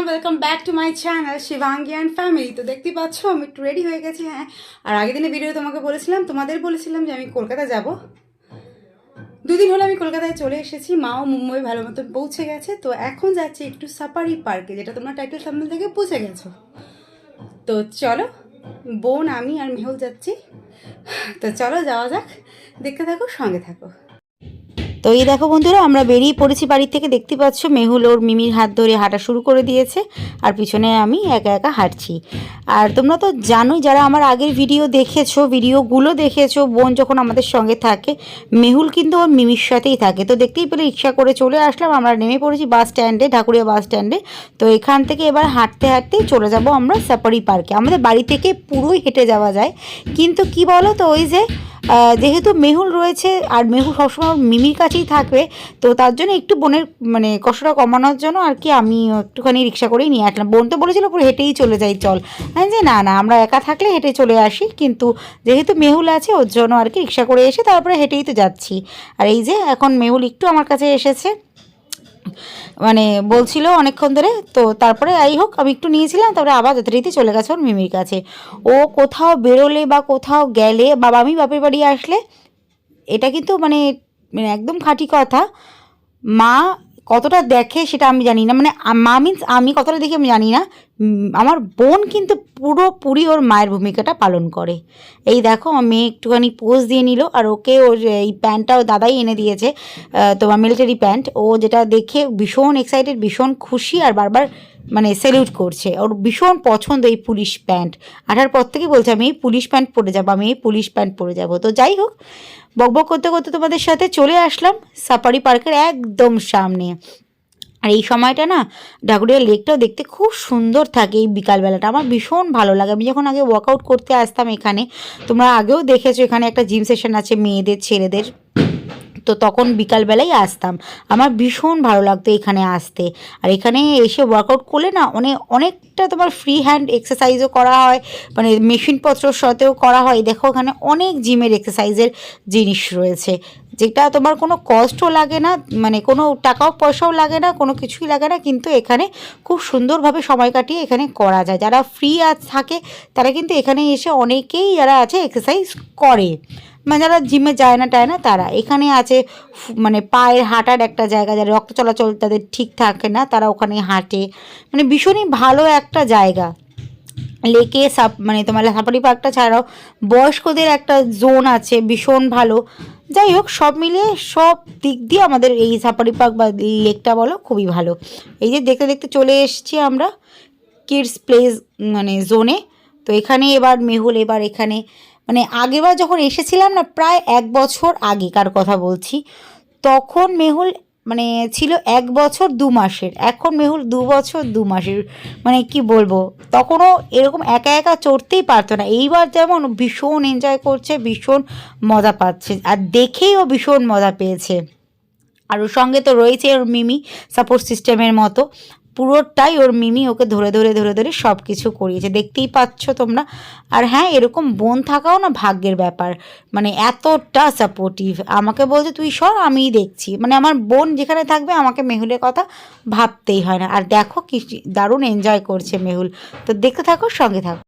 Welcome back to my channel Shivangi and family. তো দেখতে পাচ্ছ আমি একটু রেডি হয়ে গেছি। হ্যাঁ, আর আগের দিনে ভিডিও তোমাদের বলেছিলাম যে আমি কলকাতা যাব। দুদিন হলো আমি কলকাতায় চলে এসেছি, মাও মুম্বাই ভালো মতো পৌঁছে গেছে। তো এখন যাচ্ছি একটু সাফারি পার্কে, যেটা তোমরা টাইটেল সামনে থেকে বুঝে গেছো। তো চলো, বোন, আমি আর মেহুল যাচ্ছি। তো চলো যাওয়া যাক, দেখতে থাকো, সঙ্গে থাকো। তো এই দেখো বন্ধুরা, আমরা বেরিয়ে পড়েছি বাড়ি থেকে। দেখতে পাচ্ছ মেহুল ওর মিমির হাত ধরে হাঁটা শুরু করে দিয়েছে, আর পিছনে আমি একা একা হাঁটছি। আর তোমরা তো জানোই, যারা আমার আগের ভিডিওগুলো দেখেছো, বোন যখন আমাদের সঙ্গে থাকে, মেহুল কিন্তু ওর মিমির সাথেই থাকে। তো দেখতেই পেলে রিক্সা করে চলে আসলাম, আমরা নেমে পড়েছি বাস স্ট্যান্ডে, ঢাকুরিয়া বাস স্ট্যান্ডে। তো এখান থেকে এবার হাঁটতে হাঁটতেই চলে যাব আমরা সাফারি পার্কে। আমাদের বাড়ি থেকে পুরোই হেঁটে যাওয়া যায়, কিন্তু কি বলো তো, ওই যে যেহেতু মেহুল রয়েছে আর মেহুল সবসময় মিমির কাছেই থাকবে, তো তার জন্য একটু বোনের কষ্টটা কমানোর জন্য আর কি আমি একটুখানি রিক্সা করেই নিয়ে আসলাম। বোন তো বলেছিল পুরো হেঁটেই চলে যাই চল, হ্যাঁ যে না না আমরা একা থাকলে হেঁটে চলে আসি, কিন্তু যেহেতু মেহুল আছে ওর জন্য আর কি রিক্সা করে এসে তারপরে হেঁটেই তো যাচ্ছি। আর এই যে এখন মেহুল একটু আমার কাছে এসেছে, বলছিল অনেকক্ষণ ধরে। তো তারপরে যাই হোক আমি একটু নিয়েছিলাম, তারপরে আবার যথারীতি চলে গেছে ওর মিমির কাছে। ও কোথাও বেরোলে বা কোথাও গেলে বা আমি বাপের বাড়ি আসলে, এটা কিন্তু একদম খাঁটি কথা, মা কতটা দেখে সেটা আমি জানি না, মা মিন্স আমি কতটা দেখি আমি জানি না, আমার বোন কিন্তু পুরোপুরি ওর মায়ের ভূমিকাটা পালন করে। এই দেখো আমার মেয়ে একটুখানি পোজ দিয়ে নিল, আর ওকে ওর এই প্যান্টটাও দাদাই এনে দিয়েছে, তোমার মিলিটারি প্যান্ট। ও যেটা দেখে ভীষণ এক্সাইটেড, ভীষণ খুশি, আর বারবার স্যালিউট করছে। ওর ভীষণ পছন্দ এই পুলিশ প্যান্ট। আসার পর থেকে বলছে আমি এই পুলিশ প্যান্ট পরে যাবো, আমি এই পুলিশ প্যান্ট পরে যাবো। তো যাই হোক, বকবক করতে করতে তোমাদের সাথে চলে আসলাম সাফারি পার্কের একদম সামনে। আর এই সময়টা না ঢাকুরিয়া লেকটাও দেখতে খুব সুন্দর থাকে। এই বিকালবেলাটা আমার ভীষণ ভালো লাগে। আমি যখন আগে ওয়ার্কআউট করতে আসতাম এখানে, তোমরা আগেও দেখেছো, এখানে একটা জিম সেশন আছে মেয়েদের ছেলেদের, তো তখন বিকালবেলাই আসতাম, আমার ভীষণ ভালো লাগতো এখানে আসতে। আর এখানে এসে ওয়ার্কআউট করলে না অনেকটা তোমার ফ্রি হ্যান্ড এক্সারসাইজও করা হয়, মেশিনপত্রর সাথেও করা হয়। দেখো এখানে অনেক জিমের এক্সারসাইজের জিনিস রয়েছে, যেটা তোমার কোনো কষ্টও লাগে না, কোনো টাকাও পয়সাও লাগে না, কোনো কিছুই লাগে না, কিন্তু এখানে খুব সুন্দরভাবে সময় কাটিয়ে এখানে করা যায়। যারা ফ্রি থাকে তারা কিন্তু এখানে এসে অনেকেই যারা আছে এক্সারসাইজ করে, যারা জিমে যায় না তারা এখানে আছে। পায়ের হাঁটার একটা জায়গা, যারা রক্ত চলাচল তাদের ঠিক থাকে না তারা ওখানে হাঁটে, ভীষণই ভালো একটা জায়গা। লেকে তোমার সাফারি পার্কটা ছাড়াও বয়স্কদের একটা জোন আছে, ভীষণ ভালো। যাই হোক, সব মিলিয়ে সব দিক দিয়ে আমাদের এই সাফারি পার্ক বা লেকটা বলো খুবই ভালো। এই যে দেখতে দেখতে চলে এসেছি আমরা কিডস প্লে জোনে। তো এখানে এবার মেহুল এখানে আগেরবার যখন এসেছিলাম না, প্রায় 1 বছর আগেকার কথা বলছি, তখন মেহুল ছিল 1 বছর 2 মাসের, এখন মেহুল 2 বছর 2 মাসের। কি বলবো, তখনও এরকম একা একা চড়তেই পারতো না। এইবার যেমন ভীষণ এনজয় করছে, ভীষণ মজা পাচ্ছে, আর দেখেই ও ভীষণ মজা পেয়েছে। আর ওর সঙ্গে তো রয়েছে ওর মিমি, সাপোর্ট সিস্টেমের মতো পুরোটাই ওর মিমি ওকে ধরে ধরে ধরে ধরে সব কিছু করিয়েছে, দেখতেই পাচ্ছ তোমরা। আর হ্যাঁ, এরকম বোন থাকাও না ভাগ্যের ব্যাপার, এতটা সাপোর্টিভ। আমাকে বলছে তুই সর, আমিই দেখছি, আমার বোন যেখানে থাকবে আমাকে মেহুলের কথা ভাবতেই হয় না। আর দেখো কি দারুণ এনজয় করছে মেহুল। তো দেখতে থাকো, সঙ্গে থাকো।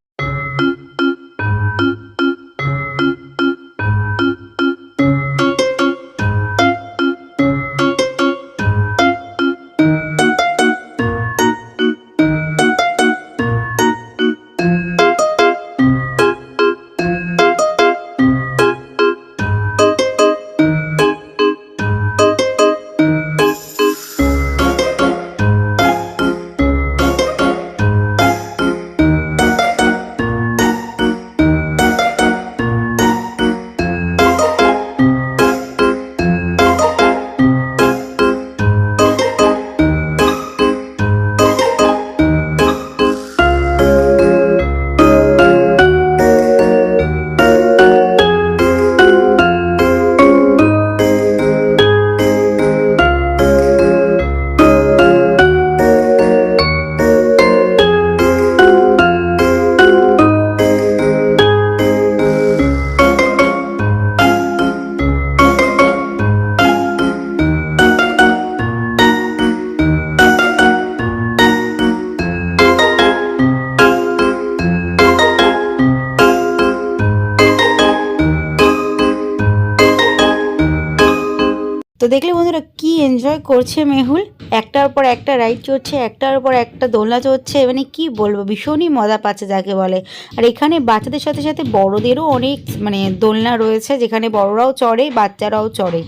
তো দেখলে বন্ধুরা কি এনজয় করছে মেহুল, একটার পর একটা রাইড চড়ছে, একটার পর একটা দোলনা চড়ছে, মানে কি বলবো, ভীষণই মজা পাচ্ছে যাকে বলে। আর এখানে বাচ্চাদের সাথে সাথে বড়দেরও অনেক মানে দোলনা রয়েছে, যেখানে বড়রাও চড়ে বাচ্চারাও চড়ে।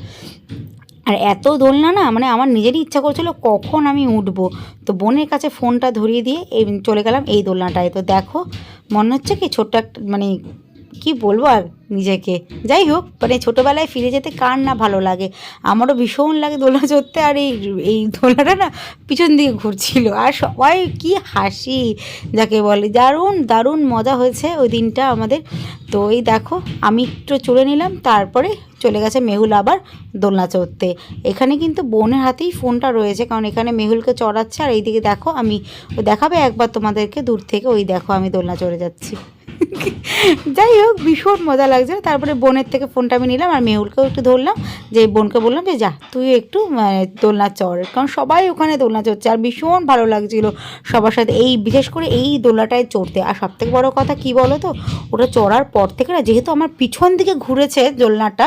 আর এত দোলনা না, মানে আমার নিজেরই ইচ্ছা করছিল কখন আমি উঠবো। তো বোনের কাছে ফোনটা ধরিয়ে দিয়ে এই চলে গেলাম এই দোলনাটায়। তো দেখো মনে হচ্ছে কি ছোট্ট একটা মানে কি বলবো আর নিজেকে, যাই হোক মানে ছোটোবেলায় ফিরে যেতে কার না ভালো লাগে। আমারও ভীষণ লাগে দোলনা চড়তে। আর এই দোলনাটা না পিছন দিকে ঘুরছিল, আর সবাই কি হাসি যাকে বলে, দারুণ দারুণ মজা হয়েছে ওই দিনটা আমাদের। তো এই দেখো আমি একটু চলে নিলাম, তারপরে চলে গেছে মেহুল আবার দোলনা চড়তে। এখানে কিন্তু বোনের হাতেই ফোনটা রয়েছে, কারণ এখানে মেহুলকে চড়াচ্ছে। আর এইদিকে দেখো আমি দেখাবে একবার তোমাদেরকে দূর থেকে, ওই দেখো আমি দোলনা চড়ে যাচ্ছি। যাই হোক ভীষণ মজা লাগছে। তারপরে বোনের থেকে ফোনটা আমি নিলাম আর মেহুলকেও একটু ধরলাম, যে বোনকে বললাম যে যা তুই একটু দোলনা চড়, কারণ সবাই ওখানে দোলনা চড়ছে আর ভীষণ ভালো লাগছিল সবার সাথে, এই বিশেষ করে এই দোলনাটায় চড়তে। আর সবথেকে বড় কথা কি বলো তো, ওটা চড়ার পর থেকে না, যেহেতু আমার পিছন দিকে ঘুরেছে দোলনাটা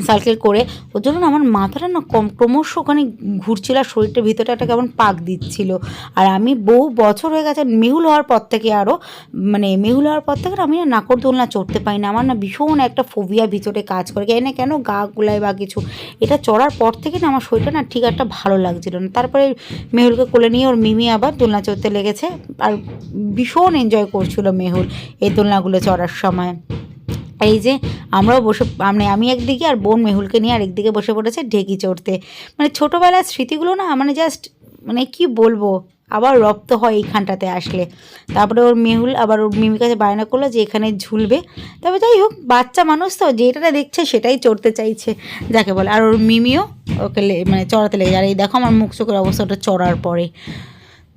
সার্কেল করে, ওর জন্য না আমার মাথাটা না ক্রমশ ওখানে ঘুরছিল আর শরীরটার ভিতরটা একটা কেমন পাক দিচ্ছিল। আর আমি বহু বছর হয়ে গেছে মেহুল হওয়ার পর থেকে, আরও মানে মেহুল হওয়ার পর থেকে আমি না নাগরদোলনা চড়তে পারি না, আমার না ভীষণ একটা ফোবিয়া ভিতরে কাজ করে, কেন না কেন গা গুলায় বা কিছু। এটা চড়ার পর থেকে না আমার শরীরটা না ঠিক একটা ভালো লাগছিল না। তারপরে মেহুলকে কোলে নিয়ে ওর মিমি আবার দোলনা চড়তে লেগেছে, আর ভীষণ এনজয় করছিল মেহুল এই দোলনাগুলো চড়ার সময়। এই যে আমরাও বসে, মানে আমি একদিকে আর বোন মেহুলকে নিয়ে আরেকদিকে বসে পড়েছে ঢেকি চড়তে। মানে ছোটোবেলার স্মৃতিগুলো না মানে জাস্ট মানে কি বলবো, আবার রপ্ত হয় এইখানটাতে আসলে। তারপরে ওর মেহুল আবার ওর মিমির কাছে বায়না করলো যে এখানে ঝুলবে। তবে যাই হোক বাচ্চা মানুষ তো যেটা দেখছে সেটাই চড়তে চাইছে যাকে বলে। আর ওর মিমিও ওকে মানে চড়াতে লেগে যায়। আর এই দেখো আমার মুখ চোখের অবস্থা ওটা চড়ার পরে।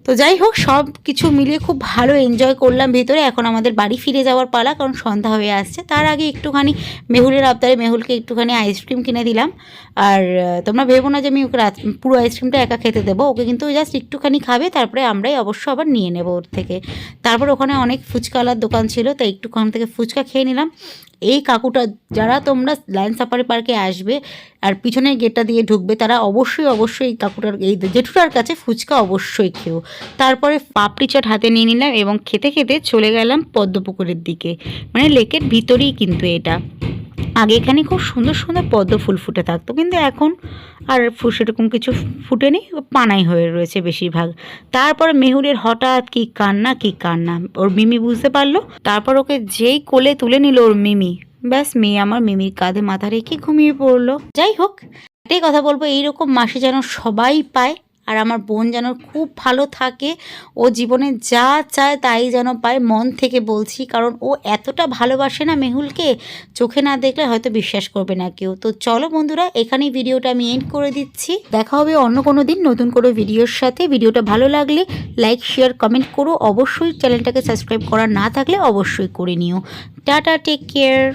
তো যাই হোক সব কিছু মিলিয়ে খুব ভালো এনজয় করলাম ভিতরে। এখন আমাদের বাড়ি ফিরে যাওয়ার পালা, কারণ সন্ধ্যা হয়ে আসছে। তার আগে একটুখানি মেহুলের আবদারে মেহুলকে একটুখানি আইসক্রিম কিনে দিলাম। আর তোমরা ভেবো না যে আমি ওকে পুরো আইসক্রিমটা একা খেতে দেবো, ওকে কিন্তু জাস্ট একটুখানি খাবে, তারপরে আমরাই অবশ্য আবার নিয়ে নেবো ওর থেকে। তারপর ওখানে অনেক ফুচকাওয়ালার দোকান ছিল, তাই একটুখান থেকে ফুচকা খেয়ে নিলাম। এই কাকুটা, যারা তোমরা লায়ন সাফারি পার্কে আসবে আর পিছনের গেটটা দিয়ে ঢুকবে, তারা অবশ্যই অবশ্যই এই কাকুটার এই জেঠুটার কাছে ফুচকা অবশ্যই খেও। তারপরে পাপড়ি চাট হাতে নিয়ে নিলাম এবং খেতে খেতে চলে গেলাম পদ্মপুকুরের দিকে, মানে লেকের ভিতরেই কিন্তু এটা। আগে এখানে খুব সুন্দর সুন্দর পদ্ম ফুল ফুটে থাকতো, কিন্তু এখন আর সেরকম কিছু ফুটেনি, পানাই হয়ে রয়েছে বেশিরভাগ। তারপর মেহুরের হঠাৎ কি কান্না কি কান্না, ওর মিমি বুঝতে পারলো। তারপর ওকে যেই কোলে তুলে নিল ওর মিমি, ব্যাস মেয়ে আমার মিমির কাঁধে মাথা রেখে ঘুমিয়ে পড়লো। যাই হোক এটাই কথা বলবো, এইরকম মাসে যেন সবাই পায়, আর আমার বোন যেন খুব ভালো থাকে, ও জীবনে যা চায় তাই যেন পায়, মন থেকে বলছি। কারণ ও এতটা ভালোবাসে না মেহুলকে, চোখে না দেখলে হয়তো বিশ্বাস করবে না কেউ। তো চলো বন্ধুরা এখানেই ভিডিওটা আমি এন্ড করে দিচ্ছি, দেখা হবে অন্য কোনো দিন নতুন কোনো ভিডিওর সাথে। ভিডিওটা ভালো লাগলে লাইক শেয়ার কমেন্ট করো, অবশ্যই চ্যানেলটাকে সাবস্ক্রাইব করা না থাকলে অবশ্যই করে নিও। Tata, take care.